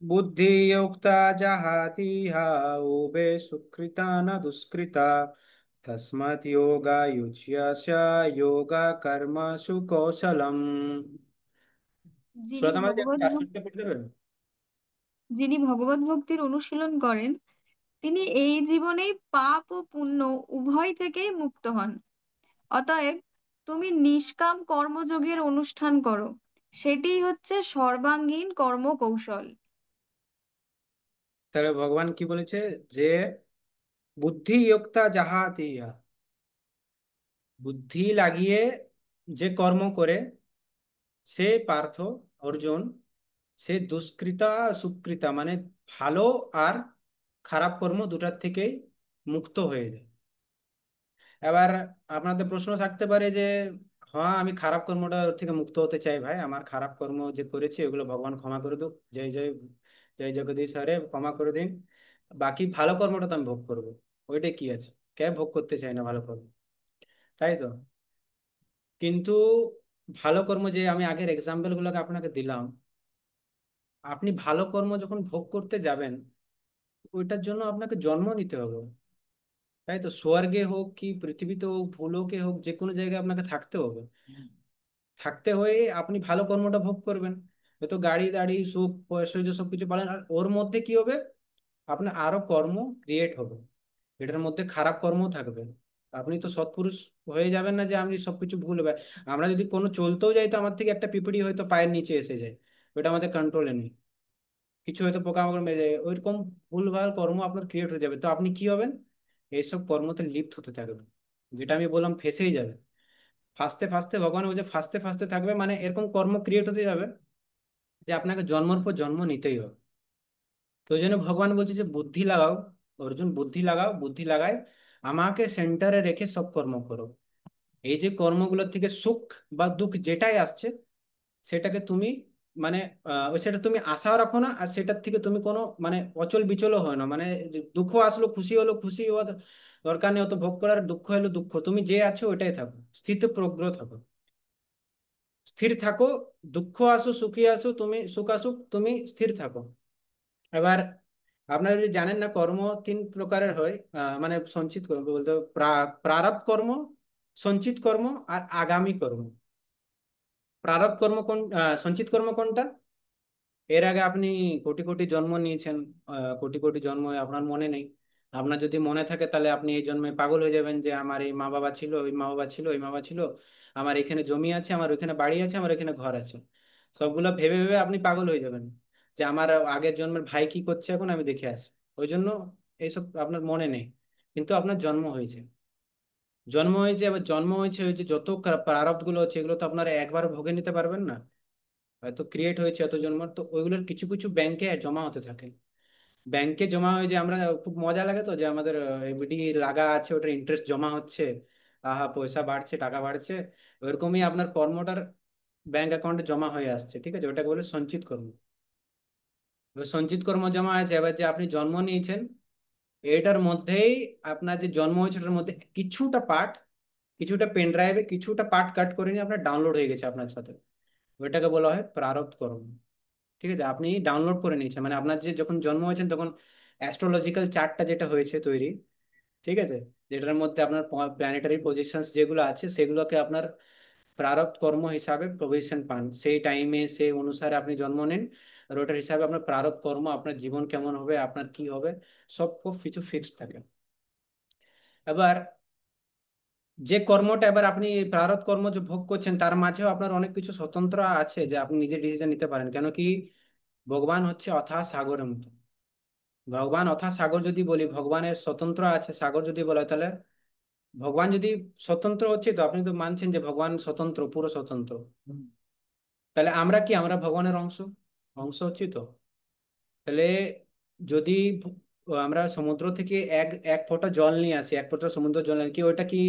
বুদ্ধি যোক্তা যাহাতিহা উবে সুকৃতা না দুষ্কৃতা তস্মাৎ যোগা যুজ্যস্য যোগা কর্মসু কৌশলম। যিনি শ্রোতা আমাদের ভগবত ট্রান্সলেটটা পড়ে দেবেন? যিনি ভগবত ভক্তির অনুশীলন করেন তিনি এই জীবনেই পাপ ও পুণ্য উভয় থেকেই মুক্ত হন। অতএব তুমি নিষ্কাম কর্মযোগের অনুষ্ঠান করো, সেটিই হচ্ছে সর্বাঙ্গীন কর্মকৌশল। তাহলে ভগবান কি বলেছে, যে বুদ্ধি যোক্তা যাহাতিহা, বুদ্ধি লাগিয়ে যে কর্ম করে সে পার্থ, অর্জুন, সে দুষ্কৃতা সুকৃতা মানে ভালো আর খারাপ কর্ম দুটার থেকেই মুক্ত হয়ে যায়। এবার আপনাদের প্রশ্ন থাকতে পারে যে হ্যাঁ আমি খারাপ কর্মটা থেকে মুক্ত হতে চাই ভাই, আমার খারাপ কর্ম যে করেছি ওগুলো ভগবান ক্ষমা করে দিক, জয় জয় জয় জগদীশ হরে ক্ষমা করে দিন, বাকি ভালো কর্মটা তো আমি ভোগ করবো। ওইটা কি আছে, কে ভোগ করতে চাই না ভালো কর্ম, তাই তো। কিন্তু ভালো কর্ম যে আমি আগের এক্সাম্পল গুলোকে আপনাকে দিলাম, আপনি ভালো কর্ম যখন ভোগ করতে যাবেন ওইটার জন্য আপনাকে জন্ম নিতে হবে, তাই তো। স্বর্গে হোক কি পৃথিবীতে হোক, ভূলোকে হোক, যে কোনো জায়গায় আপনাকে থাকতে হবে। থাকতে হয়ে আপনি ভালো কর্মটা ভোগ করবেন, হয়তো গাড়ি দাড়ি সুখ ঐশ্বর্য সবকিছু পালেন, আর ওর মধ্যে কি হবে, আপনার আরো কর্ম ক্রিয়েট হবে, এটার মধ্যে খারাপ কর্মও থাকবে। আপনি তো সৎপুরুষ হয়ে যাবেন না যে আপনি সবকিছু ভুল হবে। আমরা যদি কোনো চলতেও যাই তো আমার থেকে একটা পিঁপড়ি হয়তো পায়ের নিচে এসে যায়, ওটা আমাদের কন্ট্রোলে নেই। কিছু হয়তো পোকামাকড় মেরে যায়, ওইরকম ভুলভাল কর্ম আপনার ক্রিয়েট হয়ে যাবে, তো আপনি কি হবেন, এইসব কর্মতে লিপ্ত হতে থাকবেন, যেটা আমি বললাম ফেসেই যাবে। ফাঁসতে ফাঁসতে ভগবান বলছে ফাঁসতে ফাঁসতে থাকবে, মানে এরকম কর্ম ক্রিয়েট হতে যাবে যে আপনাকে জন্মের পর জন্ম নিতেই হবে। তো ওই জন্য ভগবান বলছে যে বুদ্ধি লাগাও, অর্জুন বুদ্ধি লাগাও, বুদ্ধি লাগায় আমাকে সেন্টারে রেখে সব কর্ম করো। এই যে কর্মগুলোর থেকে সুখ বা দুঃখ যেটাই আসছে সেটাকে তুমি মানে ওই সেটা তুমি আশাও রাখো না, আর সেটার থেকে তুমি কোনো মানে অচল বিচলও হয় না, মানে যে দুঃখ আসলো খুশি হলো খুশি হওয়া দরকার নেই, অত ভোগ করার, দুঃখ এলো দুঃখ, তুমি যে আছো ওইটাই থাকো, স্থিতপ্রজ্ঞ থাকো, স্থির থাকো। দুঃখ আসো সুখী আসো, তুমি সুখ আসুক তুমি স্থির থাকো। এবার আপনারা যদি জানেন না, কর্ম 3 প্রকারের হয়, মানে সঞ্চিত কর্ম বলতে প্রারব্ধ কর্ম, সঞ্চিত কর্ম আর আগামী কর্ম। প্রারব্ধ কর্ম কোন, সঞ্চিত কর্ম কোনটা, এর আগে আপনি কোটি কোটি জন্ম নিয়েছেন, কোটি কোটি জন্ম আপনার মনে নেই। আপনার যদি মনে থাকে তাহলে আপনি এই জন্মে পাগল হয়ে যাবেন যে আমার এই মা বাবা ছিল, ওই মা বাবা ছিল, ওই মা বাবা ছিল, আমার এখানে জমি আছে, আমার ওইখানে বাড়ি আছে, আমার এখানে ঘর আছে, সবগুলো ভেবে ভেবে আপনি পাগল হয়ে যাবেন যে আমার আগের জন্মের ভাই কি করছে এখন আমি দেখে আসি। ওই জন্য এইসব আপনার মনে নেই, কিন্তু আপনার জন্ম হয়েছে। জন্ম হয়েছে, এবার জন্ম হয়েছে, ওই যে যত প্রারব্ধ গুলো আছে এগুলো তো আপনারা একবার ভোগে নিতে পারবেন না। হয়তো ক্রিয়েট হয়েছে এত জন্ম, তো ওইগুলোর কিছু কিছু ব্যাংকে জমা হতে থাকে। ব্যাংকে জমা হয়ে যে আমরা, খুব মজা লাগে তো যে আমাদের এফডি লাগা আছে, ওটার ইন্টারেস্ট জমা হচ্ছে, আহা পয়সা বাড়ছে, টাকা বাড়ছে। ওইরকমই আপনার কর্মটার ব্যাংক অ্যাকাউন্টে জমা হয়ে আসছে, ঠিক আছে, ওটাকে বলে সঞ্চিত কর্ম। এবার সঞ্চিত কর্ম জমা আছে, এবার যে আপনি জন্ম নিয়েছেন এটার মধ্যেই আপনার যে জন্ম হয়েছে ওটার মধ্যে কিছুটা পার্ট, কিছুটা পেন ড্রাইভে কিছুটা পার্ট কাট করে নিয়ে আপনার ডাউনলোড হয়ে গেছে আপনার সাথে, ওইটাকে বলা হয় প্রারব্ধ কর্ম। ঠিক আছে, আপনি ডাউনলোড করে নিয়েছেন, মানে আপনার যে যখন জন্ম হয়েছেন তখন অ্যাস্ট্রোলজিক্যাল চার্টটা যেটা হয়েছে তৈরি, ঠিক আছে, যেটার মধ্যে আপনার প্ল্যানেটারি পজিশনস যেগুলো আছে সেগুলোকে আপনার প্রারব্ধ কর্ম হিসাবে পজিশন পান, সেই টাইমে সেই অনুসারে আপনি জন্ম নেন, আর ওটার হিসাবে আপনার প্রারব্ধ কর্ম, আপনার জীবন কেমন হবে, আপনার কি হবে, সব কিছু ফিক্সড থাকে। এবার যে কর্মটা এবার আপনি প্রারব্ধ কর্ম যে ভোগ করছেন তার মাঝেও আপনার অনেক কিছু স্বতন্ত্র আছে যে আপনি নিজে ডিসিশন নিতে পারেন, কেন কি ভগবান হচ্ছে অথা সাগরের মতো। ভগবান অথা সাগর যদি বলি, ভগবানের স্বতন্ত্র আছে সাগর যদি বলা হয়, তাহলে ভগবান যদি স্বতন্ত্র হচ্ছে, তো আপনি তো মানছেন যে ভগবান স্বতন্ত্র, পুরো স্বতন্ত্র, তাহলে আমরা কি, আমরা ভগবানের অংশ, অংশ হচ্ছি তো। তাহলে যদি আমরা সমুদ্র থেকে এক এক ফোঁটা জল নিয়ে আসি, এক ফোঁটা সমুদ্র জল নিয়ে কি ওটা কি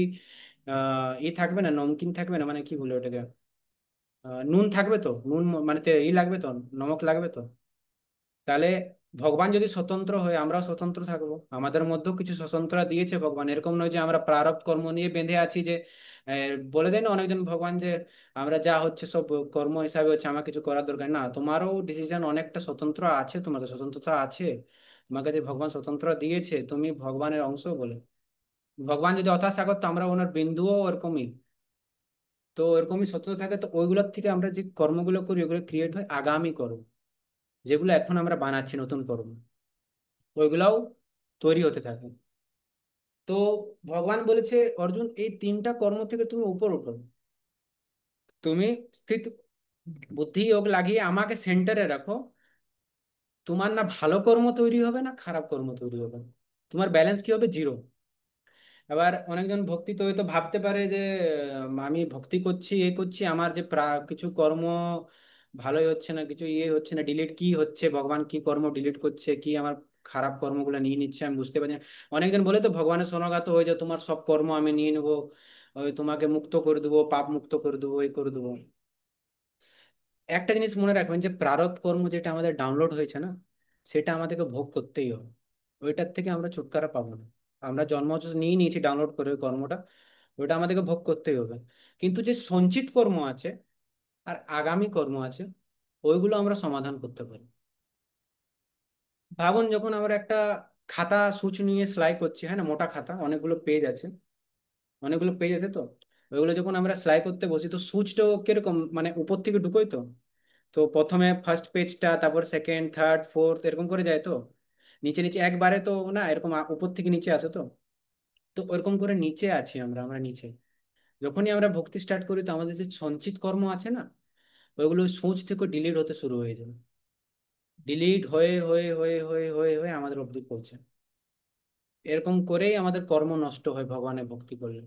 ই থাকবে না, নমকিন থাকবে না, মানে কি বলে ওটাকে, নুন থাকবে তো, নুন মানে ই লাগবে তো, নমক লাগবে তো। তাহলে ভগবান যদি স্বতন্ত্র হয় আমরাও স্বতন্ত্র থাকবো, আমাদের মধ্যেও কিছু স্বতন্ত্রতা দিয়েছে ভগবান, এরকম নয় যে আমরা প্রারব্ধ কর্ম নিয়ে বেঁধে আছি যে বলে দেয় না অনেকজন ভগবান যে আমরা যা হচ্ছে সব কর্ম হিসাবে হচ্ছে, আমার কিছু করার দরকার না, তোমারও ডিসিশন অনেকটা স্বতন্ত্র আছে, তোমাদের স্বতন্ত্রতা আছে, তোমাকে যে ভগবান স্বতন্ত্র দিয়েছে তুমি ভগবানের অংশ বলে। ভগবান যদি অথাসাগর তো আমরা ওনার বিন্দুও ওরকমই, তো ওরকমই স্বতন্ত্র থাকে, তো ওইগুলোর থেকে আমরা যে কর্মগুলো করি ওগুলো ক্রিয়েট হয় আগামী কর্ম, যেগুলো এখন আমরা বানাচ্ছি নতুন কর্ম, ওইগুলাও তৈরি হতে থাকে। তো ভগবান বলেছে অর্জুন এই তিনটা কর্ম থেকে তুমি উপর উঠো, তুমি স্থিত বুদ্ধি যোগ লাগিয়ে আমাকে সেন্টারে রাখো, তোমার না ভালো কর্ম তৈরি হবে না খারাপ কর্ম তৈরি হবে, তোমার ব্যালেন্স কি হবে, জিরো। এবার অনেকজন ভক্তি তো হয়তো ভাবতে পারে যে আমি ভক্তি করছি এ করছি, আমার যে কিছু কর্ম ভালোই হচ্ছে না, কিছু ইয়ে হচ্ছে না, ডিলিট কি হচ্ছে, ভগবান কি কর্ম ডিলিট করছে, কি আমার খারাপ কর্মগুলো নিয়ে নিচ্ছে আমি বুঝতে পারছি না। অনেকজন বলে তো ভগবানের শরণাগত হয়ে যায়, তোমার সব কর্ম আমি নিয়ে নেবো, ওই তোমাকে মুক্ত করে দেবো, পাপ মুক্ত করে দেবো, এই করে দেবো। একটা জিনিস মনে রাখবেন যে প্রারব্ধ কর্ম যেটা আমাদের ডাউনলোড হয়েছে না, সেটা আমাদেরকে ভোগ করতেই হবে, ওইটার থেকে আমরা ছুটকারা পাবো না। আমরা জন্ম নিয়ে নিয়েছি ডাউনলোড করে ওই কর্মটা, ওইটা আমাদেরকে ভোগ করতেই হবে। কিন্তু যে সঞ্চিত কর্ম আছে আর আগামী কর্ম আছে ওইগুলো আমরা সমাধান করতে পারি। ভাবুন যখন আমরা একটা খাতা সূচ নিয়ে সেলাই করছি, হ্যাঁ না, মোটা খাতা অনেকগুলো পেজ আছে, অনেকগুলো পেজ আছে তো, ওইগুলো যখন আমরা সেলাই করতে বসি তো সূচটাও কিরকম মানে উপর থেকে ঢুকোই তো, তো প্রথমে ফার্স্ট পেজটা, তারপর সেকেন্ড থার্ড ফোর্থ এরকম করে যায় তো, নিচে নিচে একবারে তো না, এরকম উপর থেকে নিচে আসে তো। তো ওরকম করে নিচে আছি আমরা, আমরা নিচে যখনই আমরা ভক্তি স্টার্ট করি তো আমাদের যে সঞ্চিত কর্ম আছে না ওইগুলো সোচ থেকে ডিলিট হতে শুরু হয়ে যাবে, ডিলিট হয়ে হয়ে হয়ে হয়ে হয়ে হয়ে আমাদের অবধি পৌঁছে। এরকম করেই আমাদের কর্ম নষ্ট হয় ভগবানের ভক্তি করলে।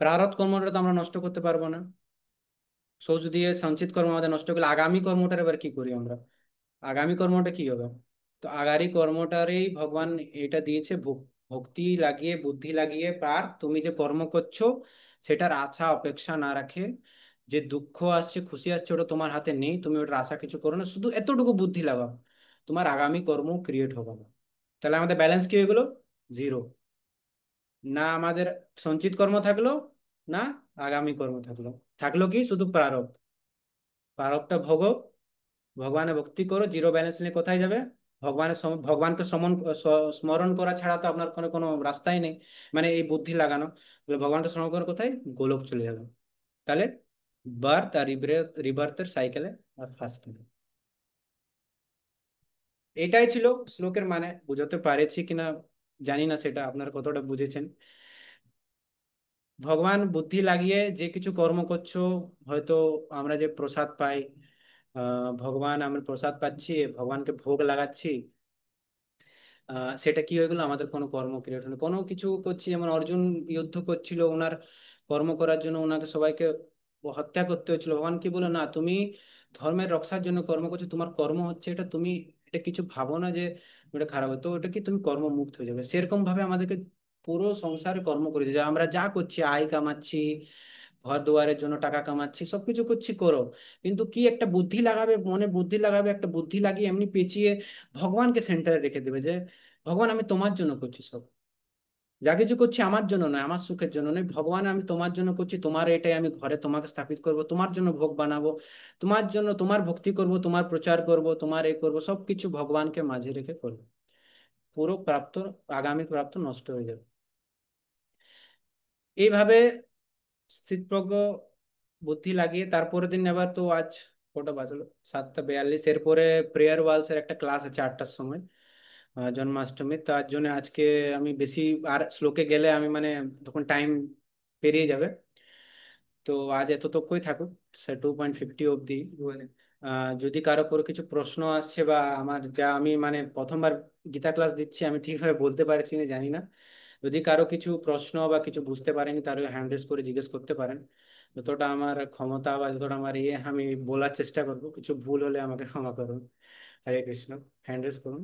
প্রারব্ধ কর্মটা তো আমরা নষ্ট করতে পারবো না, সোচ দিয়ে সঞ্চিত কর্ম আমাদের নষ্ট করলে আগামী কর্মটার এবার কি করি আমরা, আগামী কর্মটা কি হবে। তো আগামী কর্মটারই ভগবান এটা দিয়েছে, ভক্তি লাগিয়ে বুদ্ধি লাগিয়ে পার তুমি যে কর্ম করছো সেটার আশা অপেক্ষা না রাখে, যে দুঃখ আসছে খুশি আসছে ওটা তোমার হাতে নেই, তুমি ওটার আশা কিছু করো না, শুধু এতটুকু বুদ্ধি লাগাও, তোমার আগামী কর্ম ক্রিয়েট হবে না। তাহলে আমাদের ব্যালেন্স কি হয়ে গেলো, জিরো। না আমাদের সঞ্চিত কর্ম থাকলো, না আগামী কর্ম থাকলো, থাকলো কি শুধু প্রারব্ধ। প্রারব্ধটা ভোগো, ভগবানের ভক্তি করো, জিরো ব্যালেন্স নিয়ে কোথায় যাবে, ভগবানকে স্মরণ করা ছাড়া তো আপনার কোনো কোনো রাস্তাই নেই, মানে এই বুদ্ধি লাগানো, বলে ভগবানকে স্মরণ করে কোথায়, গোলক চলে যাবে। তাহলে বার্থ আর রিবার্থের সাইকেলে আর ফার্স্ট। এটাই ছিল শ্লোকের মানে, বুঝাতে পারেছি কিনা জানি না, সেটা আপনারা কতটা বুঝেছেন। ভগবান বুদ্ধি লাগিয়ে যে কিছু কর্ম করছো, হয়তো আমরা যে প্রসাদ পাই, ভগবান আমরা প্রসাদ পাচ্ছি, ভগবানকে ভোগ লাগাচ্ছি, সেটা কি হয়ে গেলো, আমাদের কোনো কর্ম ক্রিয়েট হলো, কোনো কিছু করছি, যেমন অর্জুন যুদ্ধ করছিল, ওনার কর্ম করার জন্য ওনাকে সবাইকে হত্যা করতে হচ্ছিল, ভগবান কি বলে, না তুমি ধর্মের রক্ষার জন্য কর্ম করছো, তোমার কর্ম হচ্ছে এটা, তুমি এটা কিছু ভাবো না যে এটা খারাপ হয়, তো ওটা কি তুমি কর্ম মুক্ত হয়ে যাবে। সেরকম ভাবে আমাদেরকে পুরো সংসারে কর্ম করে দিতে হবে। আমরা যা করছি, আয় কামাচ্ছি, ঘর দুয়ারের জন্য টাকা কামাচ্ছি, সবকিছু করছি, করো, কিন্তু কি একটা বুদ্ধি লাগাবে, মনে বুদ্ধি লাগাবে, একটা বুদ্ধি লাগিয়ে এমনি পেঁচিয়ে ভগবানকে সেন্টারে রেখে দেবে যে ভগবান আমি তোমার জন্য করছি সব, যা কিছু করছি আমার জন্য নয়, আমার সুখের জন্য নয়, ভগবান আমি তোমার জন্য করছি, তোমার এটাই আমি ঘরে তোমাকে স্থাপিত করব, তোমার জন্য ভোগ বানাবো, তোমার জন্য তোমার ভক্তি করব, তোমার প্রচার করব, তোমার এই করব, সবকিছু ভগবানকে মাঝে রেখে করবো, পুরো প্রাপ্ত, আগামী প্রাপ্ত নষ্ট হয়ে যাবে। এইভাবে স্থিতপ্রজ্ঞ বুদ্ধি লাগিয়ে তারপরের দিন আবার তো আজ কটা বাজলো, 7:42, এরপরে প্রেয়ার ওয়ালস এর একটা ক্লাস আছে 8টার সময়, জন্মাষ্টমী, তার জন্য আজকে আমি বেশি আর শ্লোকে গেলে আমি মানে তখন টাইম পেরিয়ে যাবে, তো আজ এতটুকুই থাকুক, 2.50 অবধি। যদি কারো কোনো কিছু প্রশ্ন আসছে, বা আমার যা আমি মানে প্রথমবার গীতা ক্লাস দিচ্ছি, আমি ঠিকভাবে বলতে পারছি না, জানি না, যদি কারো কিছু প্রশ্ন বা কিছু বুঝতে পারেনি, তার হ্যান্ড রেজ করে জিজ্ঞেস করতে পারেন, যতটা আমার ক্ষমতা বা যতটা আমার আমি বলার চেষ্টা করবো, কিছু ভুল হলে আমাকে ক্ষমা করুন। হরে কৃষ্ণ, হ্যান্ড রেজ করুন।